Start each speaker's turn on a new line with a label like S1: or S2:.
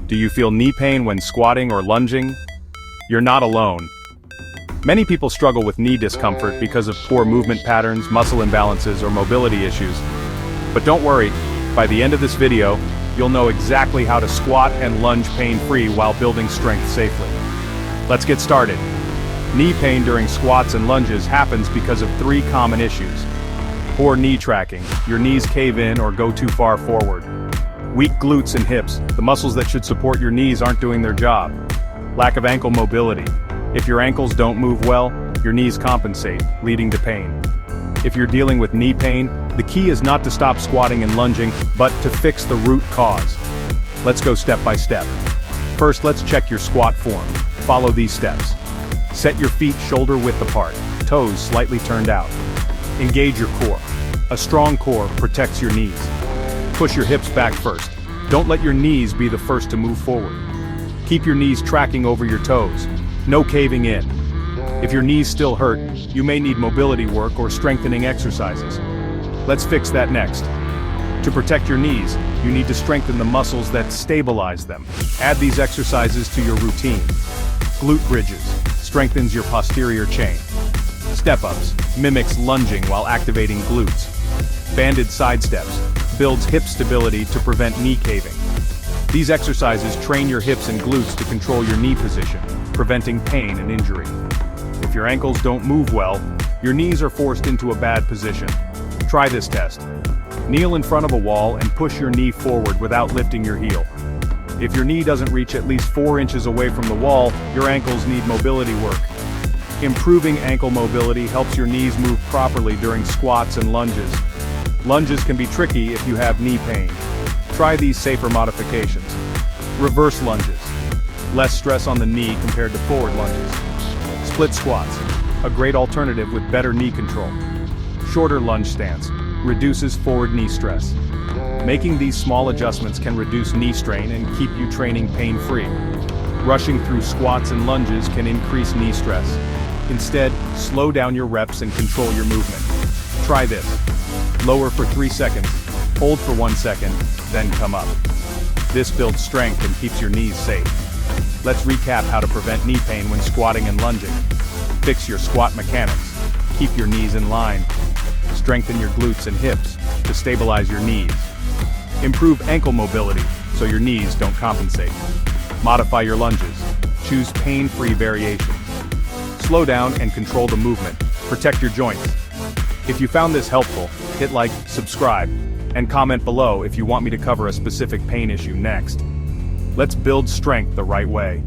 S1: Do you feel knee pain when squatting or lunging? You're not alone. Many people struggle with knee discomfort because of poor movement patterns, muscle imbalances, or mobility issues. But don't worry, by the end of this video, you'll know exactly how to squat and lunge pain-free while building strength safely. Let's get started. Knee pain during squats and lunges happens because of three common issues. Poor knee tracking, your knees cave in or go too far forward. Weak glutes and hips, the muscles that should support your knees aren't doing their job. Lack of ankle mobility. If your ankles don't move well, your knees compensate, leading to pain. If you're dealing with knee pain, the key is not to stop squatting and lunging, but to fix the root cause. Let's go step by step. First, let's check your squat form. Follow these steps. Set your feet shoulder width apart, toes slightly turned out. Engage your core. A strong core protects your knees. Push your hips back first. Don't let your knees be the first to move forward. Keep your knees tracking over your toes. No caving in. If your knees still hurt, you may need mobility work or strengthening exercises. Let's fix that next. To protect your knees, you need to strengthen the muscles that stabilize them. Add these exercises to your routine. Glute bridges strengthens your posterior chain. Step-ups mimics lunging while activating glutes. Banded side steps builds hip stability to prevent knee caving. These exercises train your hips and glutes to control your knee position, preventing pain and injury. If your ankles don't move well, your knees are forced into a bad position. Try this test. Kneel in front of a wall and push your knee forward without lifting your heel. If your knee doesn't reach at least 4 inches away from the wall, your ankles need mobility work. Improving ankle mobility helps your knees move properly during squats and lunges. Lunges can be tricky if you have knee pain. Try these safer modifications. Reverse lunges. Less stress on the knee compared to forward lunges. Split squats. A great alternative with better knee control. Shorter lunge stance. Reduces forward knee stress. Making these small adjustments can reduce knee strain and keep you training pain-free. Rushing through squats and lunges can increase knee stress. Instead, slow down your reps and control your movement. Try this. Lower for 3 seconds, hold for 1 second, then come up. This builds strength and keeps your knees safe. Let's recap how to prevent knee pain when squatting and lunging. Fix your squat mechanics. Keep your knees in line. Strengthen your glutes and hips to stabilize your knees. Improve ankle mobility so your knees don't compensate. Modify your lunges. Choose pain-free variations. Slow down and control the movement. Protect your joints. If you found this helpful, hit like, subscribe, and comment below if you want me to cover a specific pain issue next. Let's build strength the right way.